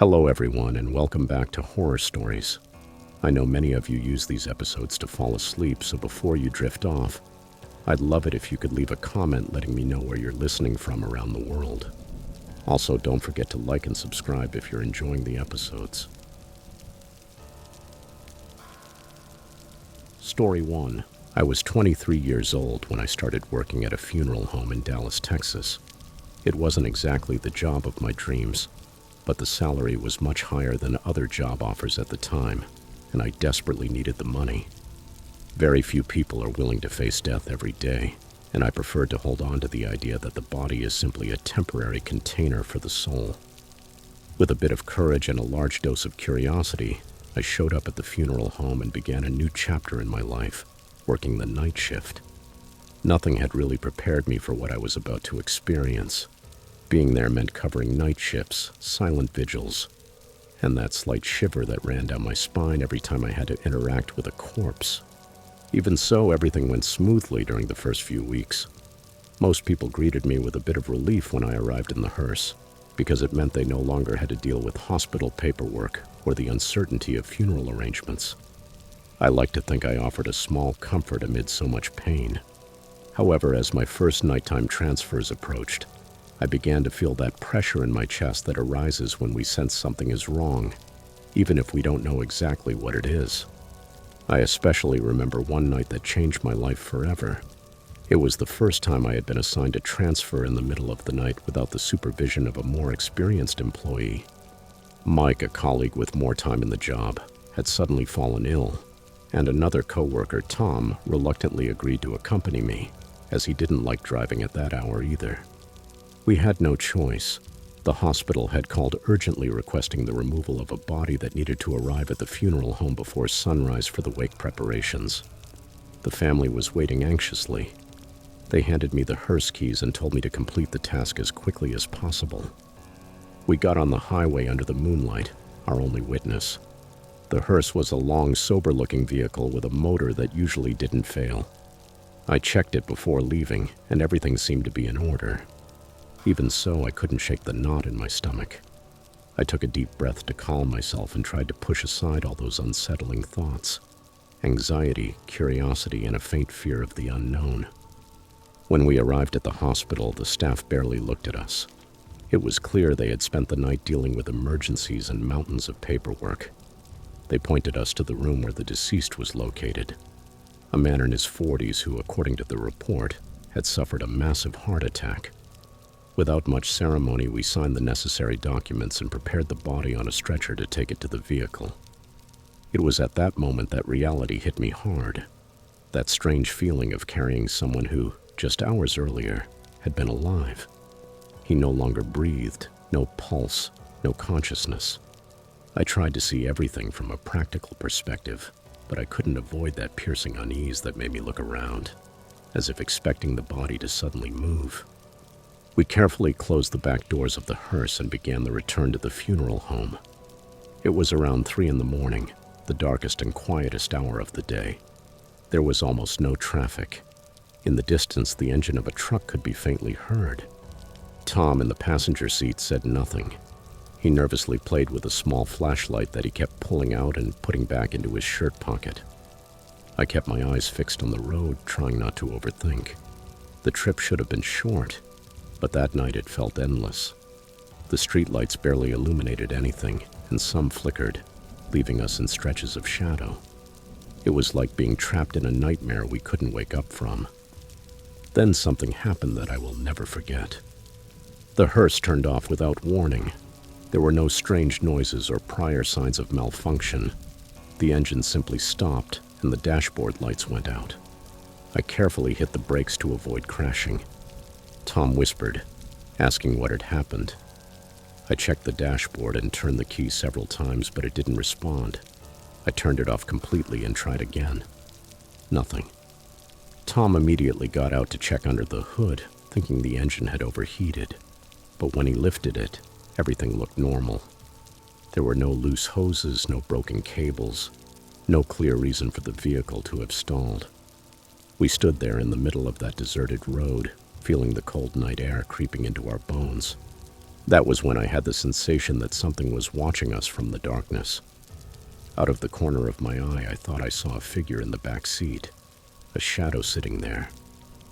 Hello everyone and welcome back to Horror Stories. I know many of you use these episodes to fall asleep, so before you drift off, I'd love it if you could leave a comment letting me know where you're listening from around the world. Also, don't forget to like and subscribe if you're enjoying the episodes. Story 1. I was 23 years old when I started working at a funeral home in Dallas, Texas. It wasn't exactly the job of my dreams, but the salary was much higher than other job offers at the time, and I desperately needed the money. Very few people are willing to face death every day, and I preferred to hold on to the idea that the body is simply a temporary container for the soul. With a bit of courage and a large dose of curiosity, I showed up at the funeral home and began a new chapter in my life, working the night shift. Nothing had really prepared me for what I was about to experience. Being there meant covering night shifts, silent vigils, and that slight shiver that ran down my spine every time I had to interact with a corpse. Even so, everything went smoothly during the first few weeks. Most people greeted me with a bit of relief when I arrived in the hearse, because it meant they no longer had to deal with hospital paperwork or the uncertainty of funeral arrangements. I like to think I offered a small comfort amid so much pain. However, as my first nighttime transfers approached, I began to feel that pressure in my chest that arises when we sense something is wrong, even if we don't know exactly what it is. I especially remember one night that changed my life forever. It was the first time I had been assigned a transfer in the middle of the night without the supervision of a more experienced employee. Mike, a colleague with more time in the job, had suddenly fallen ill, and another coworker, Tom, reluctantly agreed to accompany me, as he didn't like driving at that hour either. We had no choice. The hospital had called urgently requesting the removal of a body that needed to arrive at the funeral home before sunrise for the wake preparations. The family was waiting anxiously. They handed me the hearse keys and told me to complete the task as quickly as possible. We got on the highway under the moonlight, our only witness. The hearse was a long, sober-looking vehicle with a motor that usually didn't fail. I checked it before leaving, and everything seemed to be in order. Even so, I couldn't shake the knot in my stomach. I took a deep breath to calm myself and tried to push aside all those unsettling thoughts. Anxiety, curiosity, and a faint fear of the unknown. When we arrived at the hospital, the staff barely looked at us. It was clear they had spent the night dealing with emergencies and mountains of paperwork. They pointed us to the room where the deceased was located. A man in his 40s who, according to the report, had suffered a massive heart attack. Without much ceremony, we signed the necessary documents and prepared the body on a stretcher to take it to the vehicle. It was at that moment that reality hit me hard. That strange feeling of carrying someone who, just hours earlier, had been alive. He no longer breathed, no pulse, no consciousness. I tried to see everything from a practical perspective, but I couldn't avoid that piercing unease that made me look around, as if expecting the body to suddenly move. We carefully closed the back doors of the hearse and began the return to the funeral home. It was around 3 a.m, the darkest and quietest hour of the day. There was almost no traffic. In the distance, the engine of a truck could be faintly heard. Tom in the passenger seat said nothing. He nervously played with a small flashlight that he kept pulling out and putting back into his shirt pocket. I kept my eyes fixed on the road, trying not to overthink. The trip should have been short, but that night it felt endless. The streetlights barely illuminated anything, and some flickered, leaving us in stretches of shadow. It was like being trapped in a nightmare we couldn't wake up from. Then something happened that I will never forget. The hearse turned off without warning. There were no strange noises or prior signs of malfunction. The engine simply stopped, and the dashboard lights went out. I carefully hit the brakes to avoid crashing. Tom whispered, asking what had happened. I checked the dashboard and turned the key several times, but it didn't respond. I turned it off completely and tried again. Nothing. Tom immediately got out to check under the hood, thinking the engine had overheated. But when he lifted it, everything looked normal. There were no loose hoses, no broken cables, no clear reason for the vehicle to have stalled. We stood there in the middle of that deserted road, feeling the cold night air creeping into our bones. That was when I had the sensation that something was watching us from the darkness. Out of the corner of my eye, I thought I saw a figure in the back seat, a shadow sitting there.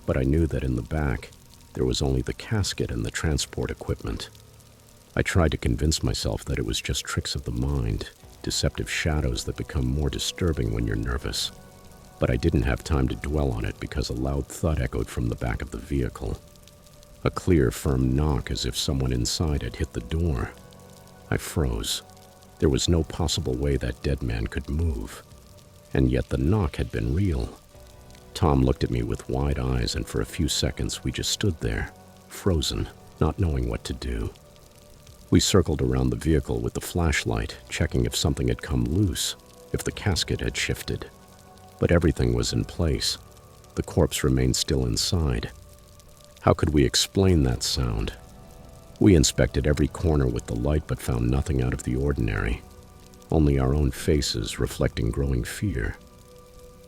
But I knew that in the back, there was only the casket and the transport equipment. I tried to convince myself that it was just tricks of the mind, deceptive shadows that become more disturbing when you're nervous. But I didn't have time to dwell on it because a loud thud echoed from the back of the vehicle. A clear, firm knock as if someone inside had hit the door. I froze. There was no possible way that dead man could move. And yet the knock had been real. Tom looked at me with wide eyes, and for a few seconds we just stood there, frozen, not knowing what to do. We circled around the vehicle with the flashlight, checking if something had come loose, if the casket had shifted. But everything was in place. The corpse remained still inside. How could we explain that sound? We inspected every corner with the light but found nothing out of the ordinary, only our own faces reflecting growing fear.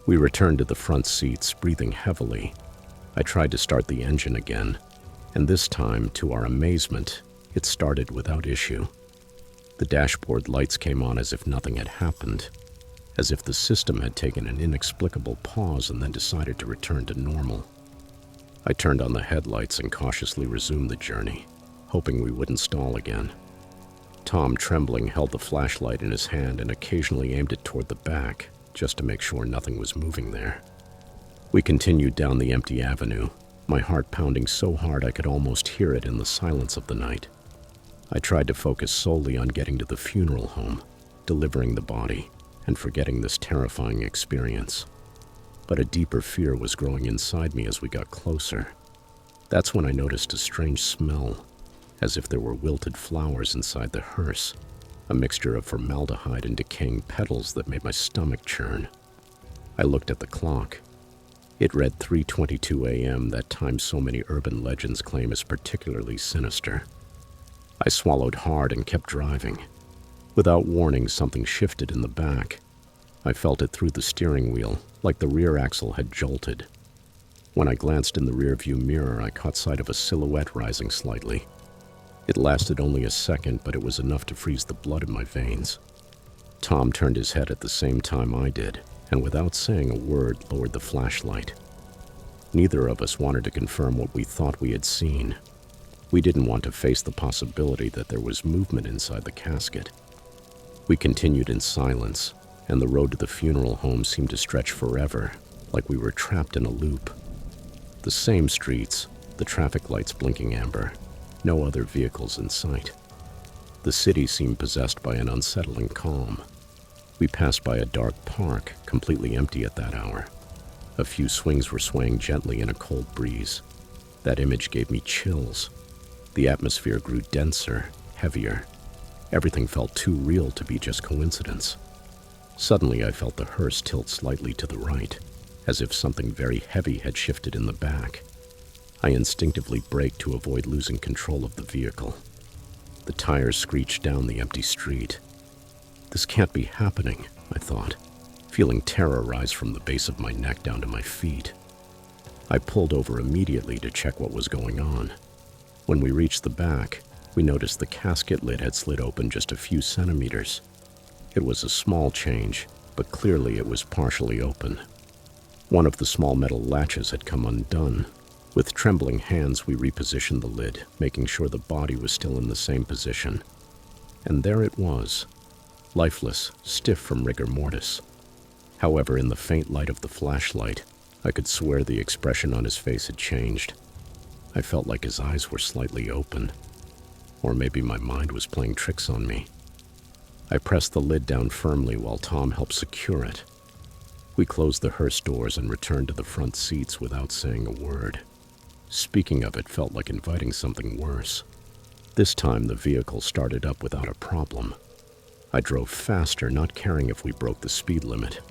We returned to the front seats, breathing heavily. I tried to start the engine again, and this time, to our amazement, it started without issue. The dashboard lights came on as if nothing had happened, as if the system had taken an inexplicable pause and then decided to return to normal. I turned on the headlights and cautiously resumed the journey, hoping we wouldn't stall again. Tom, trembling, held the flashlight in his hand and occasionally aimed it toward the back, just to make sure nothing was moving there. We continued down the empty avenue, my heart pounding so hard I could almost hear it in the silence of the night. I tried to focus solely on getting to the funeral home, delivering the body, and forgetting this terrifying experience. But a deeper fear was growing inside me as we got closer. That's when I noticed a strange smell, as if there were wilted flowers inside the hearse, a mixture of formaldehyde and decaying petals that made my stomach churn. I looked at the clock. It read 3:22 a.m., that time so many urban legends claim is particularly sinister. I swallowed hard and kept driving. Without warning, something shifted in the back. I felt it through the steering wheel, like the rear axle had jolted. When I glanced in the rearview mirror, I caught sight of a silhouette rising slightly. It lasted only a second, but it was enough to freeze the blood in my veins. Tom turned his head at the same time I did, and without saying a word, lowered the flashlight. Neither of us wanted to confirm what we thought we had seen. We didn't want to face the possibility that there was movement inside the casket. We continued in silence, and the road to the funeral home seemed to stretch forever, like we were trapped in a loop. The same streets, the traffic lights blinking amber, no other vehicles in sight. The city seemed possessed by an unsettling calm. We passed by a dark park, completely empty at that hour. A few swings were swaying gently in a cold breeze. That image gave me chills. The atmosphere grew denser, heavier. Everything felt too real to be just coincidence. Suddenly, I felt the hearse tilt slightly to the right, as if something very heavy had shifted in the back. I instinctively braked to avoid losing control of the vehicle. The tires screeched down the empty street. This can't be happening, I thought, feeling terror rise from the base of my neck down to my feet. I pulled over immediately to check what was going on. When we reached the back, we noticed the casket lid had slid open just a few centimeters. It was a small change, but clearly it was partially open. One of the small metal latches had come undone. With trembling hands, we repositioned the lid, making sure the body was still in the same position. And there it was, lifeless, stiff from rigor mortis. However, in the faint light of the flashlight, I could swear the expression on his face had changed. I felt like his eyes were slightly open. Or maybe my mind was playing tricks on me. I pressed the lid down firmly while Tom helped secure it. We closed the hearse doors and returned to the front seats without saying a word. Speaking of it felt like inviting something worse. This time the vehicle started up without a problem. I drove faster, not caring if we broke the speed limit.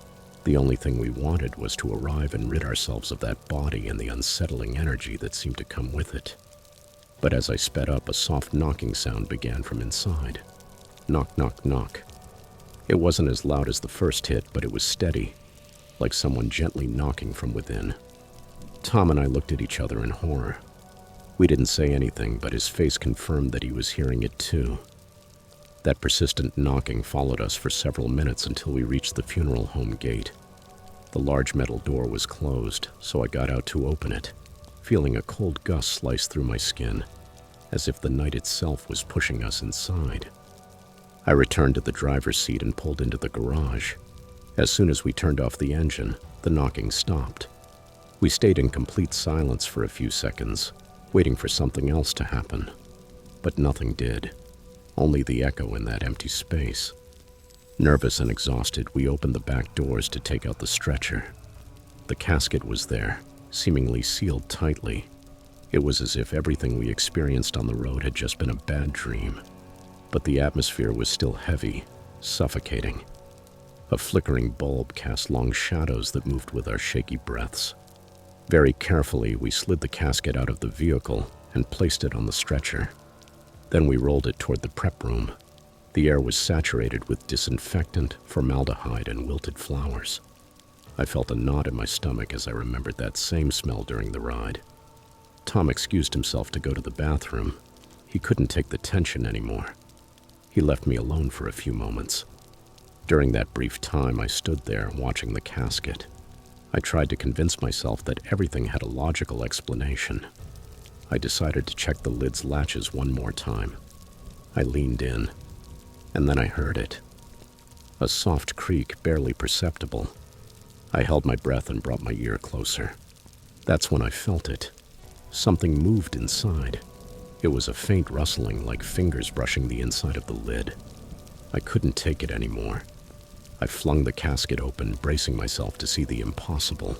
The only thing we wanted was to arrive and rid ourselves of that body and the unsettling energy that seemed to come with it. But as I sped up, a soft knocking sound began from inside. Knock, knock, knock. It wasn't as loud as the first hit, but it was steady, like someone gently knocking from within. Tom and I looked at each other in horror. We didn't say anything, but his face confirmed that he was hearing it too. That persistent knocking followed us for several minutes until we reached the funeral home gate. The large metal door was closed, so I got out to open it, feeling a cold gust slice through my skin, as if the night itself was pushing us inside. I returned to the driver's seat and pulled into the garage. As soon as we turned off the engine, the knocking stopped. We stayed in complete silence for a few seconds, waiting for something else to happen. But nothing did, only the echo in that empty space. Nervous and exhausted, we opened the back doors to take out the stretcher. The casket was there, seemingly sealed tightly. It was as if everything we experienced on the road had just been a bad dream. But the atmosphere was still heavy, suffocating. A flickering bulb cast long shadows that moved with our shaky breaths. Very carefully, we slid the casket out of the vehicle and placed it on the stretcher. Then we rolled it toward the prep room. The air was saturated with disinfectant, formaldehyde, and wilted flowers. I felt a knot in my stomach as I remembered that same smell during the ride. Tom excused himself to go to the bathroom. He couldn't take the tension anymore. He left me alone for a few moments. During that brief time, I stood there watching the casket. I tried to convince myself that everything had a logical explanation. I decided to check the lid's latches one more time. I leaned in, and then I heard it. A soft creak, barely perceptible. I held my breath and brought my ear closer. That's when I felt it. Something moved inside. It was a faint rustling, like fingers brushing the inside of the lid. I couldn't take it anymore. I flung the casket open, bracing myself to see the impossible.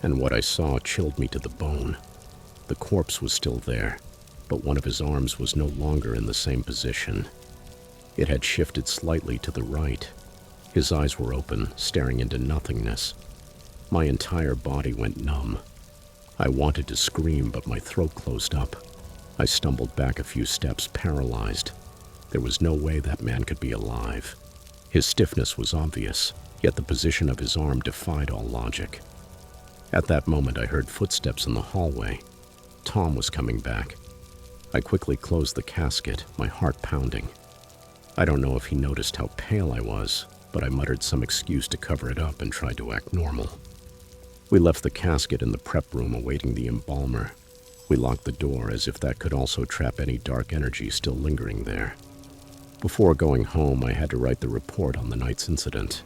And what I saw chilled me to the bone. The corpse was still there, but one of his arms was no longer in the same position. It had shifted slightly to the right. His eyes were open, staring into nothingness. My entire body went numb. I wanted to scream, but my throat closed up. I stumbled back a few steps, paralyzed. There was no way that man could be alive. His stiffness was obvious, yet the position of his arm defied all logic. At that moment, I heard footsteps in the hallway. Tom was coming back. I quickly closed the casket, my heart pounding. I don't know if he noticed how pale I was, but I muttered some excuse to cover it up and tried to act normal. We left the casket in the prep room awaiting the embalmer. We locked the door as if that could also trap any dark energy still lingering there. Before going home, I had to write the report on the night's incident.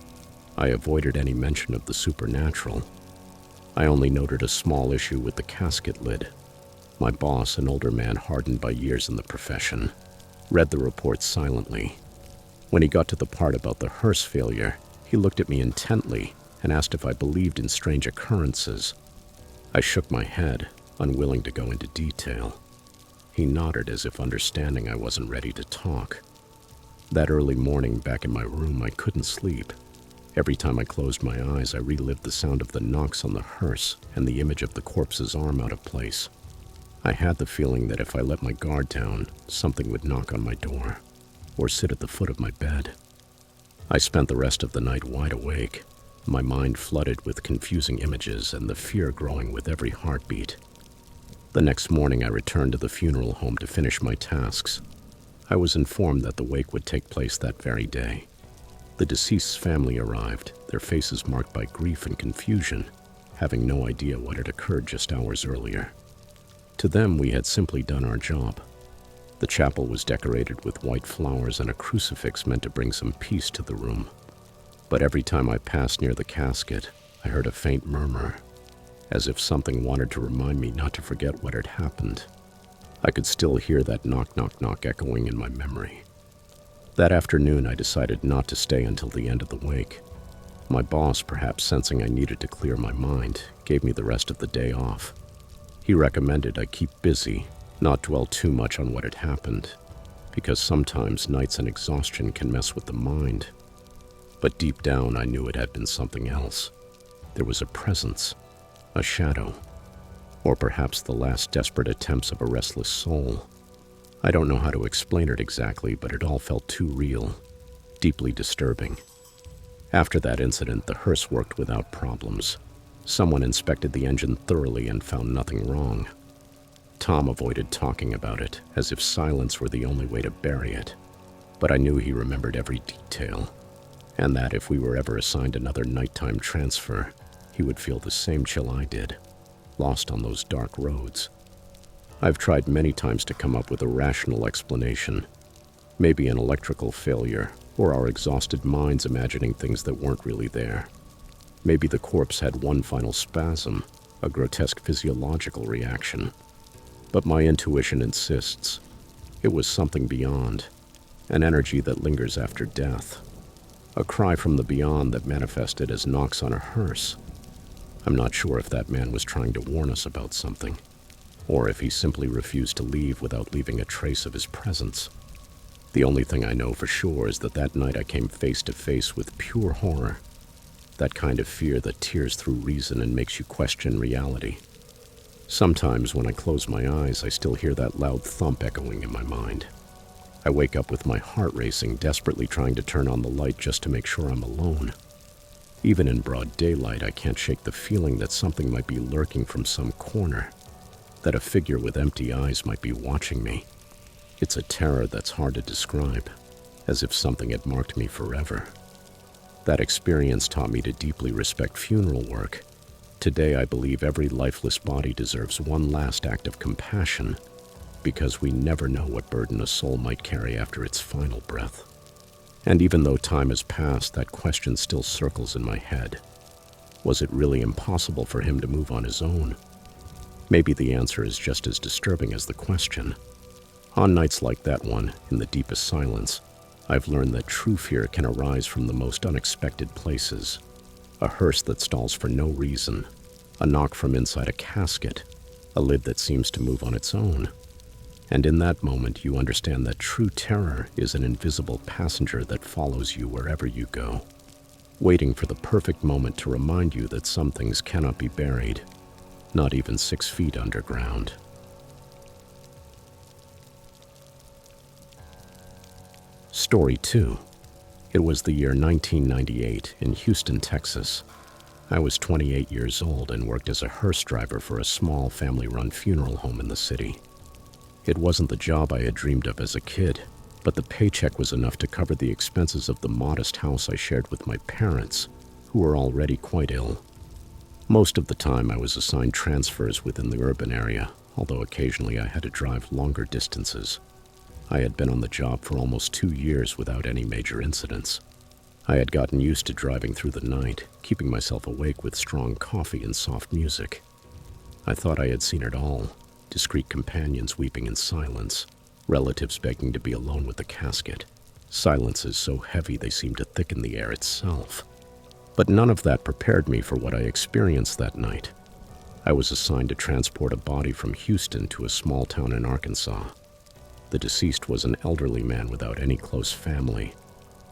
I avoided any mention of the supernatural. I only noted a small issue with the casket lid. My boss, an older man hardened by years in the profession, read the report silently. When he got to the part about the Hearse failure, he looked at me intently and asked if I believed in strange occurrences. I shook my head, unwilling to go into detail. He nodded as if understanding I wasn't ready to talk. That early morning back in my room, I couldn't sleep. Every time I closed my eyes, I relived the sound of the knocks on the hearse and the image of the corpse's arm out of place. I had the feeling that if I let my guard down, something would knock on my door or sit at the foot of my bed. I spent the rest of the night wide awake, my mind flooded with confusing images and the fear growing with every heartbeat. The next morning, I returned to the funeral home to finish my tasks. I was informed that the wake would take place that very day. The deceased's family arrived, their faces marked by grief and confusion, having no idea what had occurred just hours earlier. To them, we had simply done our job. The chapel was decorated with white flowers and a crucifix meant to bring some peace to the room. But every time I passed near the casket, I heard a faint murmur, as if something wanted to remind me not to forget what had happened. I could still hear that knock, knock, knock echoing in my memory. That afternoon, I decided not to stay until the end of the wake. My boss, perhaps sensing I needed to clear my mind, gave me the rest of the day off. He recommended I keep busy, not dwell too much on what had happened, because sometimes nights and exhaustion can mess with the mind. But deep down, I knew it had been something else. There was a presence, a shadow, or perhaps the last desperate attempts of a restless soul. I don't know how to explain it exactly, but it all felt too real, deeply disturbing. After that incident, the hearse worked without problems. Someone inspected the engine thoroughly and found nothing wrong. Tom avoided talking about it, as if silence were the only way to bury it. But I knew he remembered every detail, and that if we were ever assigned another nighttime transfer, he would feel the same chill I did, lost on those dark roads. I've tried many times to come up with a rational explanation. Maybe an electrical failure, or our exhausted minds imagining things that weren't really there. Maybe the corpse had one final spasm, a grotesque physiological reaction. But my intuition insists it was something beyond, an energy that lingers after death, a cry from the beyond that manifested as knocks on a hearse. I'm not sure if that man was trying to warn us about something, or if he simply refused to leave without leaving a trace of his presence. The only thing I know for sure is that night I came face to face with pure horror, that kind of fear that tears through reason and makes you question reality. Sometimes when I close my eyes, I still hear that loud thump echoing in my mind. I wake up with my heart racing, desperately trying to turn on the light just to make sure I'm alone. Even in broad daylight, I can't shake the feeling that something might be lurking from some corner, that a figure with empty eyes might be watching me. It's a terror that's hard to describe, as if something had marked me forever. That experience taught me to deeply respect funeral work. Today, I believe every lifeless body deserves one last act of compassion, because we never know what burden a soul might carry after its final breath. And even though time has passed, that question still circles in my head. Was it really impossible for him to move on his own? Maybe the answer is just as disturbing as the question. On nights like that one, in the deepest silence, I've learned that true fear can arise from the most unexpected places. A hearse that stalls for no reason, a knock from inside a casket, a lid that seems to move on its own. And in that moment, you understand that true terror is an invisible passenger that follows you wherever you go, waiting for the perfect moment to remind you that some things cannot be buried, not even 6 feet underground. Story 2. It was the year 1998 in Houston, Texas. I was 28 years old and worked as a hearse driver for a small family-run funeral home in the city. It wasn't the job I had dreamed of as a kid, but the paycheck was enough to cover the expenses of the modest house I shared with my parents, who were already quite ill. Most of the time I was assigned transfers within the urban area, although occasionally I had to drive longer distances. I had been on the job for almost 2 years without any major incidents. I had gotten used to driving through the night, keeping myself awake with strong coffee and soft music. I thought I had seen it all. Discreet companions weeping in silence, relatives begging to be alone with the casket, silences so heavy they seemed to thicken the air itself. But none of that prepared me for what I experienced that night. I was assigned to transport a body from Houston to a small town in Arkansas. The deceased was an elderly man without any close family,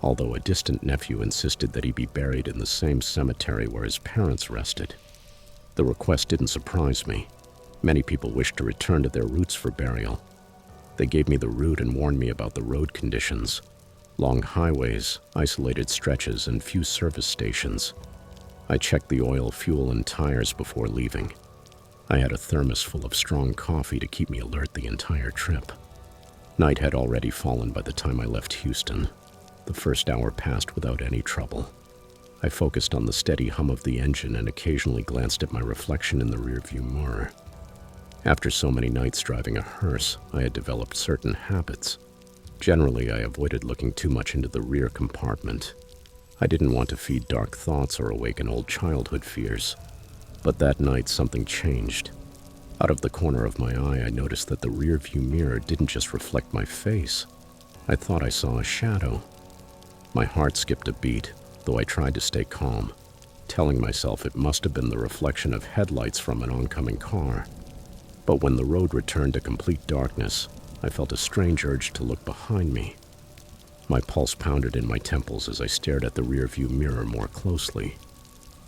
although a distant nephew insisted that he be buried in the same cemetery where his parents rested. The request didn't surprise me. Many people wished to return to their roots for burial. They gave me the route and warned me about the road conditions. Long highways, isolated stretches, and few service stations. I checked the oil, fuel, and tires before leaving. I had a thermos full of strong coffee to keep me alert the entire trip. Night had already fallen by the time I left Houston. The first hour passed without any trouble. I focused on the steady hum of the engine and occasionally glanced at my reflection in the rearview mirror. After so many nights driving a hearse, I had developed certain habits. Generally, I avoided looking too much into the rear compartment. I didn't want to feed dark thoughts or awaken old childhood fears. But that night, something changed. Out of the corner of my eye, I noticed that the rearview mirror didn't just reflect my face. I thought I saw a shadow. My heart skipped a beat, though I tried to stay calm, telling myself it must have been the reflection of headlights from an oncoming car. But when the road returned to complete darkness, I felt a strange urge to look behind me. My pulse pounded in my temples as I stared at the rearview mirror more closely.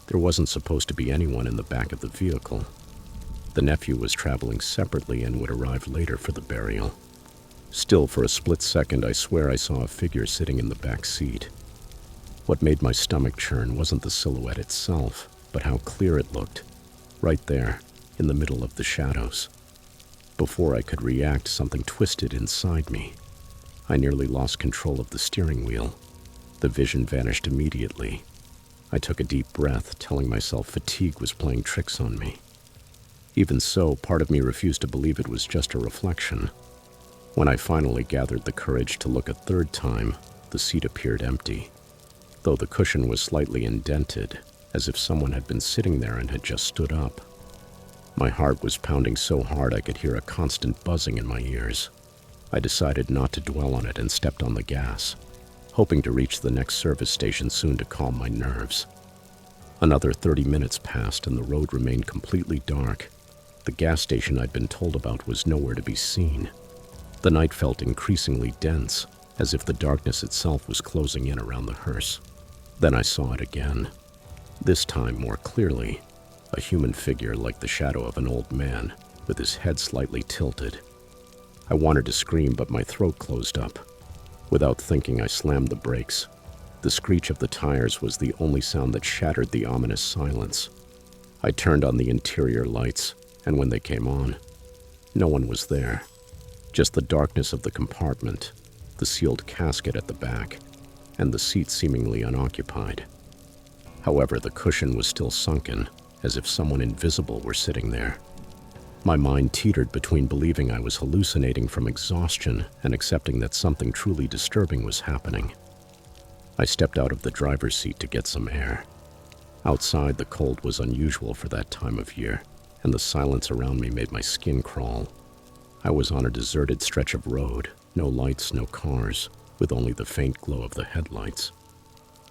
There wasn't supposed to be anyone in the back of the vehicle. The nephew was traveling separately and would arrive later for the burial. Still, for a split second, I swear I saw a figure sitting in the back seat. What made my stomach churn wasn't the silhouette itself, but how clear it looked, right there, in the middle of the shadows. Before I could react, something twisted inside me. I nearly lost control of the steering wheel. The vision vanished immediately. I took a deep breath, telling myself fatigue was playing tricks on me. Even so, part of me refused to believe it was just a reflection. When I finally gathered the courage to look a third time, the seat appeared empty, though the cushion was slightly indented, as if someone had been sitting there and had just stood up. My heart was pounding so hard I could hear a constant buzzing in my ears. I decided not to dwell on it and stepped on the gas, hoping to reach the next service station soon to calm my nerves. Another 30 minutes passed and the road remained completely dark. The gas station I'd been told about was nowhere to be seen. The night felt increasingly dense, as if the darkness itself was closing in around the hearse. Then I saw it again, this time more clearly, a human figure like the shadow of an old man, with his head slightly tilted. I wanted to scream, but my throat closed up. Without thinking, I slammed the brakes. The screech of the tires was the only sound that shattered the ominous silence. I turned on the interior lights, and when they came on, no one was there. Just the darkness of the compartment, the sealed casket at the back, and the seat seemingly unoccupied. However, the cushion was still sunken, as if someone invisible were sitting there. My mind teetered between believing I was hallucinating from exhaustion and accepting that something truly disturbing was happening. I stepped out of the driver's seat to get some air. Outside, the cold was unusual for that time of year, and the silence around me made my skin crawl. I was on a deserted stretch of road, no lights, no cars, with only the faint glow of the headlights.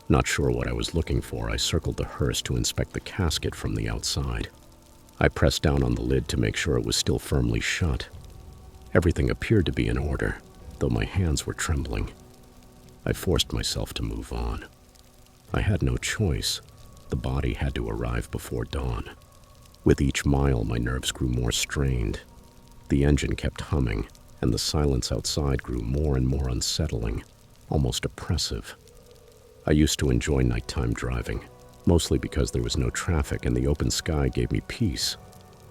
Not sure what I was looking for, I circled the hearse to inspect the casket from the outside. I pressed down on the lid to make sure it was still firmly shut. Everything appeared to be in order, though my hands were trembling. I forced myself to move on. I had no choice. The body had to arrive before dawn. With each mile, my nerves grew more strained. The engine kept humming, and the silence outside grew more and more unsettling, almost oppressive. I used to enjoy nighttime driving, mostly because there was no traffic and the open sky gave me peace.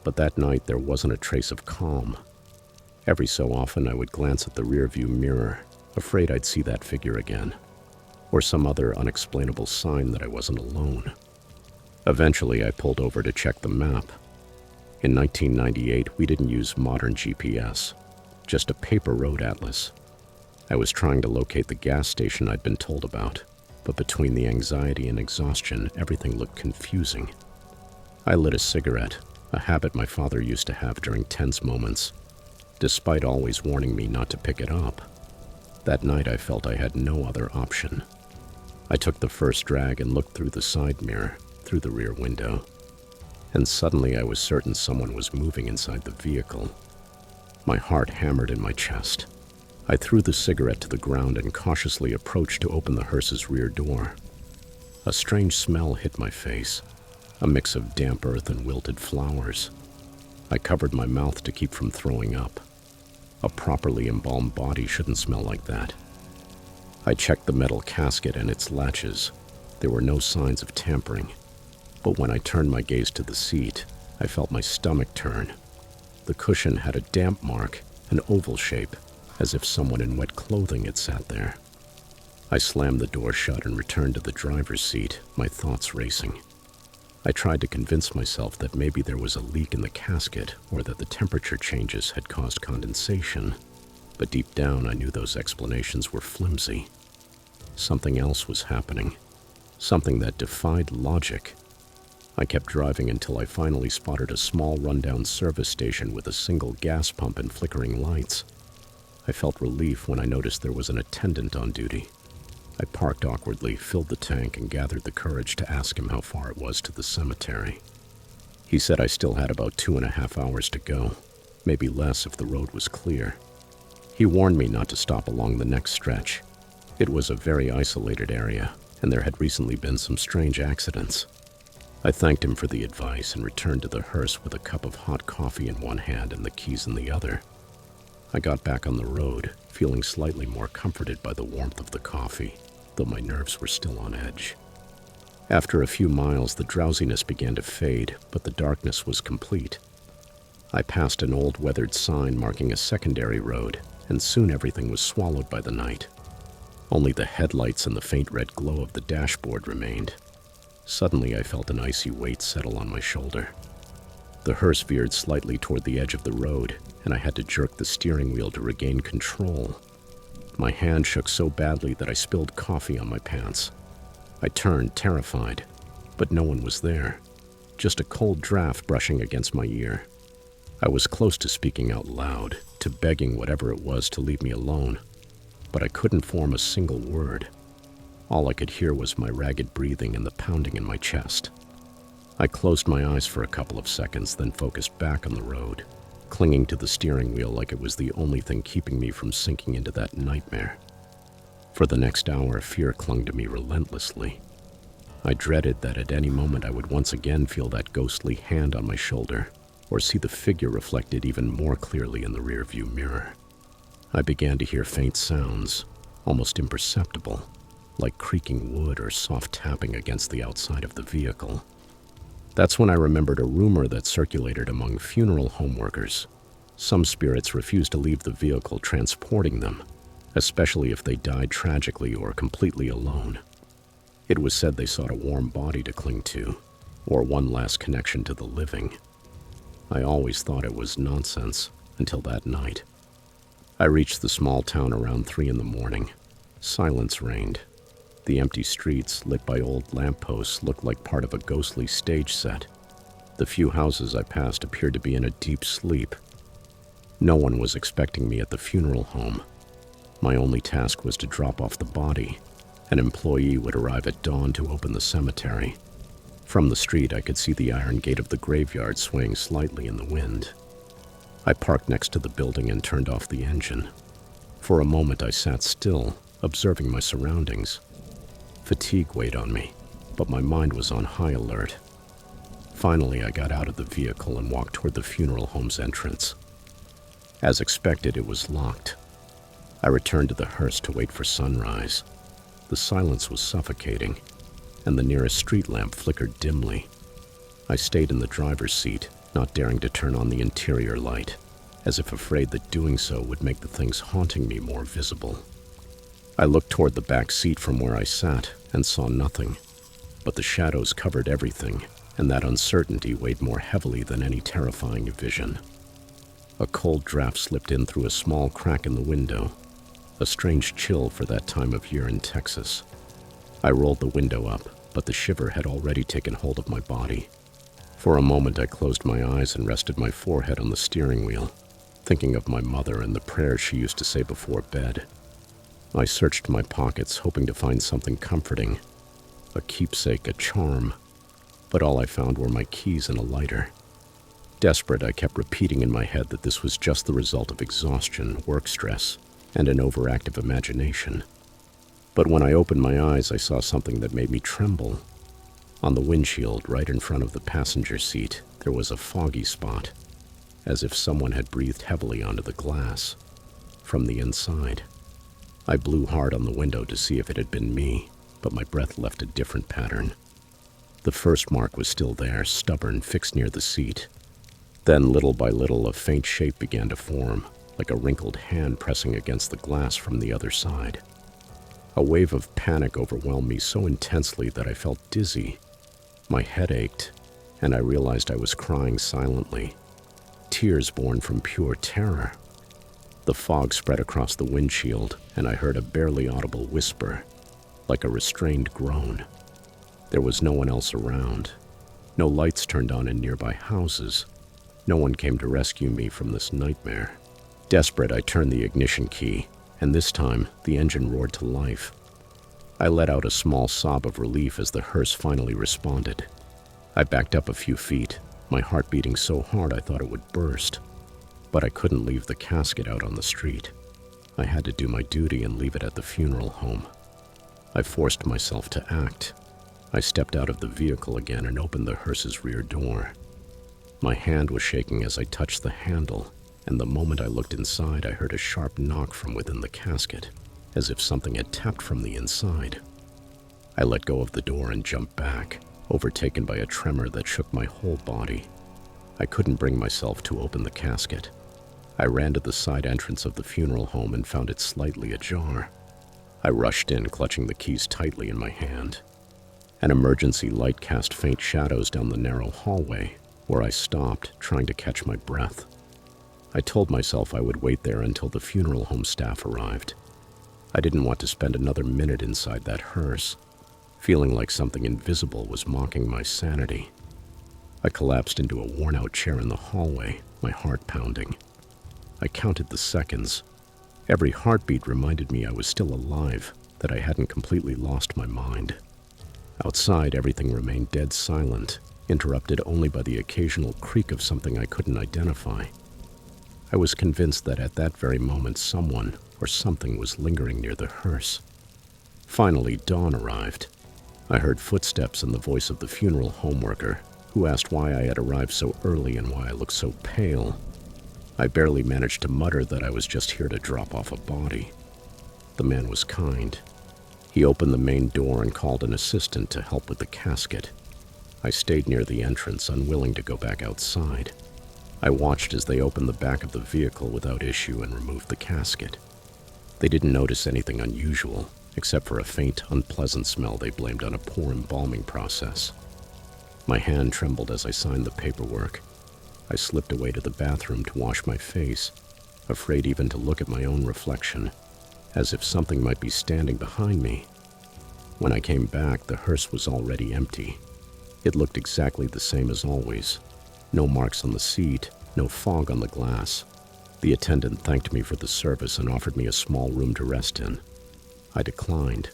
But that night there wasn't a trace of calm. Every so often I would glance at the rearview mirror, afraid I'd see that figure again, or some other unexplainable sign that I wasn't alone. Eventually I pulled over to check the map. In 1998 we didn't use modern GPS, just a paper road atlas. I was trying to locate the gas station I'd been told about, but between the anxiety and exhaustion, everything looked confusing. I lit a cigarette, a habit my father used to have during tense moments, despite always warning me not to pick it up. That night I felt I had no other option. I took the first drag and looked through the side mirror, through the rear window, and suddenly I was certain someone was moving inside the vehicle. My heart hammered in my chest. I threw the cigarette to the ground and cautiously approached to open the hearse's rear door. A strange smell hit my face, a mix of damp earth and wilted flowers. I covered my mouth to keep from throwing up. A properly embalmed body shouldn't smell like that. I checked the metal casket and its latches. There were no signs of tampering. But when I turned my gaze to the seat, I felt my stomach turn. The cushion had a damp mark, an oval shape, as if someone in wet clothing had sat there. I slammed the door shut and returned to the driver's seat, my thoughts racing. I tried to convince myself that maybe there was a leak in the casket or that the temperature changes had caused condensation, but deep down I knew those explanations were flimsy. Something else was happening, something that defied logic. I kept driving until I finally spotted a small rundown service station with a single gas pump and flickering lights. I felt relief when I noticed there was an attendant on duty. I parked awkwardly, filled the tank, and gathered the courage to ask him how far it was to the cemetery. He said I still had about 2.5 hours to go, maybe less if the road was clear. He warned me not to stop along the next stretch. It was a very isolated area, and there had recently been some strange accidents. I thanked him for the advice and returned to the hearse with a cup of hot coffee in one hand and the keys in the other. I got back on the road, feeling slightly more comforted by the warmth of the coffee, though my nerves were still on edge. After a few miles, the drowsiness began to fade, but the darkness was complete. I passed an old weathered sign marking a secondary road, and soon everything was swallowed by the night. Only the headlights and the faint red glow of the dashboard remained. Suddenly, I felt an icy weight settle on my shoulder. The hearse veered slightly toward the edge of the road, and I had to jerk the steering wheel to regain control. My hand shook so badly that I spilled coffee on my pants. I turned, terrified, but no one was there, just a cold draft brushing against my ear. I was close to speaking out loud, to begging whatever it was to leave me alone, but I couldn't form a single word. All I could hear was my ragged breathing and the pounding in my chest. I closed my eyes for a couple of seconds, then focused back on the road, clinging to the steering wheel like it was the only thing keeping me from sinking into that nightmare. For the next hour, fear clung to me relentlessly. I dreaded that at any moment I would once again feel that ghostly hand on my shoulder, or see the figure reflected even more clearly in the rearview mirror. I began to hear faint sounds, almost imperceptible, like creaking wood or soft tapping against the outside of the vehicle. That's when I remembered a rumor that circulated among funeral home workers. Some spirits refused to leave the vehicle transporting them, especially if they died tragically or completely alone. It was said they sought a warm body to cling to, or one last connection to the living. I always thought it was nonsense until that night. I reached the small town around 3 a.m. Silence reigned. The empty streets, lit by old lampposts, looked like part of a ghostly stage set. The few houses I passed appeared to be in a deep sleep. No one was expecting me at the funeral home. My only task was to drop off the body. An employee would arrive at dawn to open the cemetery. From the street, I could see the iron gate of the graveyard swaying slightly in the wind. I parked next to the building and turned off the engine. For a moment, I sat still, observing my surroundings. Fatigue weighed on me, but my mind was on high alert. Finally, I got out of the vehicle and walked toward the funeral home's entrance. As expected, it was locked. I returned to the hearse to wait for sunrise. The silence was suffocating, and the nearest street lamp flickered dimly. I stayed in the driver's seat, not daring to turn on the interior light, as if afraid that doing so would make the things haunting me more visible. I looked toward the back seat from where I sat and saw nothing, but the shadows covered everything, and that uncertainty weighed more heavily than any terrifying vision. A cold draft slipped in through a small crack in the window, a strange chill for that time of year in Texas. I rolled the window up, but the shiver had already taken hold of my body. For a moment, I closed my eyes and rested my forehead on the steering wheel, thinking of my mother and the prayers she used to say before bed. I searched my pockets, hoping to find something comforting, a keepsake, a charm, but all I found were my keys and a lighter. Desperate, I kept repeating in my head that this was just the result of exhaustion, work stress, and an overactive imagination. But when I opened my eyes, I saw something that made me tremble. On the windshield, right in front of the passenger seat, there was a foggy spot, as if someone had breathed heavily onto the glass from the inside. I blew hard on the window to see if it had been me, but my breath left a different pattern. The first mark was still there, stubborn, fixed near the seat. Then, little by little, a faint shape began to form, like a wrinkled hand pressing against the glass from the other side. A wave of panic overwhelmed me so intensely that I felt dizzy. My head ached, and I realized I was crying silently, tears born from pure terror. The fog spread across the windshield, and I heard a barely audible whisper, like a restrained groan. There was no one else around. No lights turned on in nearby houses. No one came to rescue me from this nightmare. Desperate, I turned the ignition key, and this time, the engine roared to life. I let out a small sob of relief as the hearse finally responded. I backed up a few feet, my heart beating so hard I thought it would burst. But I couldn't leave the casket out on the street. I had to do my duty and leave it at the funeral home. I forced myself to act. I stepped out of the vehicle again and opened the hearse's rear door. My hand was shaking as I touched the handle, and the moment I looked inside, I heard a sharp knock from within the casket, as if something had tapped from the inside. I let go of the door and jumped back, overtaken by a tremor that shook my whole body. I couldn't bring myself to open the casket. I ran to the side entrance of the funeral home and found it slightly ajar. I rushed in, clutching the keys tightly in my hand. An emergency light cast faint shadows down the narrow hallway, where I stopped, trying to catch my breath. I told myself I would wait there until the funeral home staff arrived. I didn't want to spend another minute inside that hearse, feeling like something invisible was mocking my sanity. I collapsed into a worn-out chair in the hallway, my heart pounding. I counted the seconds. Every heartbeat reminded me I was still alive, that I hadn't completely lost my mind. Outside, everything remained dead silent, interrupted only by the occasional creak of something I couldn't identify. I was convinced that at that very moment someone or something was lingering near the hearse. Finally, dawn arrived. I heard footsteps and the voice of the funeral home worker, who asked why I had arrived so early and why I looked so pale. I barely managed to mutter that I was just here to drop off a body. The man was kind. He opened the main door and called an assistant to help with the casket. I stayed near the entrance, unwilling to go back outside. I watched as they opened the back of the vehicle without issue and removed the casket. They didn't notice anything unusual, except for a faint, unpleasant smell they blamed on a poor embalming process. My hand trembled as I signed the paperwork. I slipped away to the bathroom to wash my face, afraid even to look at my own reflection, as if something might be standing behind me. When I came back, the hearse was already empty. It looked exactly the same as always. No marks on the seat, no fog on the glass. The attendant thanked me for the service and offered me a small room to rest in. I declined.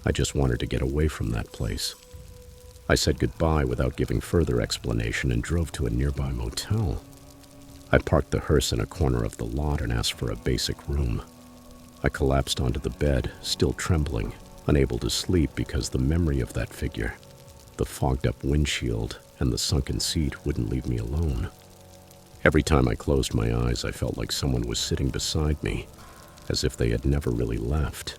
I just wanted to get away from that place. I said goodbye without giving further explanation and drove to a nearby motel. I parked the hearse in a corner of the lot and asked for a basic room. I collapsed onto the bed, still trembling, unable to sleep because the memory of that figure, the fogged-up windshield, and the sunken seat wouldn't leave me alone. Every time I closed my eyes, I felt like someone was sitting beside me, as if they had never really left.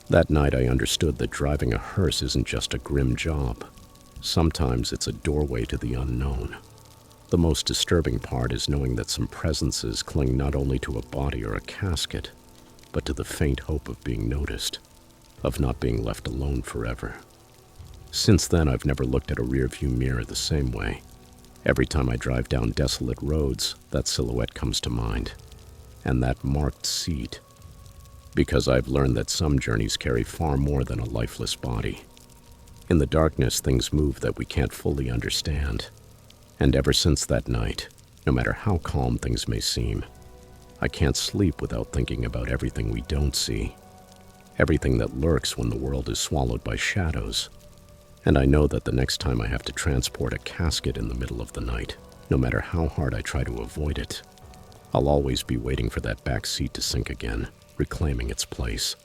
That night, I understood that driving a hearse isn't just a grim job. Sometimes it's a doorway to the unknown. The most disturbing part is knowing that some presences cling not only to a body or a casket, but to the faint hope of being noticed, of not being left alone forever. Since then, I've never looked at a rearview mirror the same way. Every time I drive down desolate roads, that silhouette comes to mind, and that marked seat. Because I've learned that some journeys carry far more than a lifeless body. In the darkness, things move that we can't fully understand. And ever since that night, no matter how calm things may seem, I can't sleep without thinking about everything we don't see, everything that lurks when the world is swallowed by shadows. And I know that the next time I have to transport a casket in the middle of the night, no matter how hard I try to avoid it, I'll always be waiting for that back seat to sink again, reclaiming its place.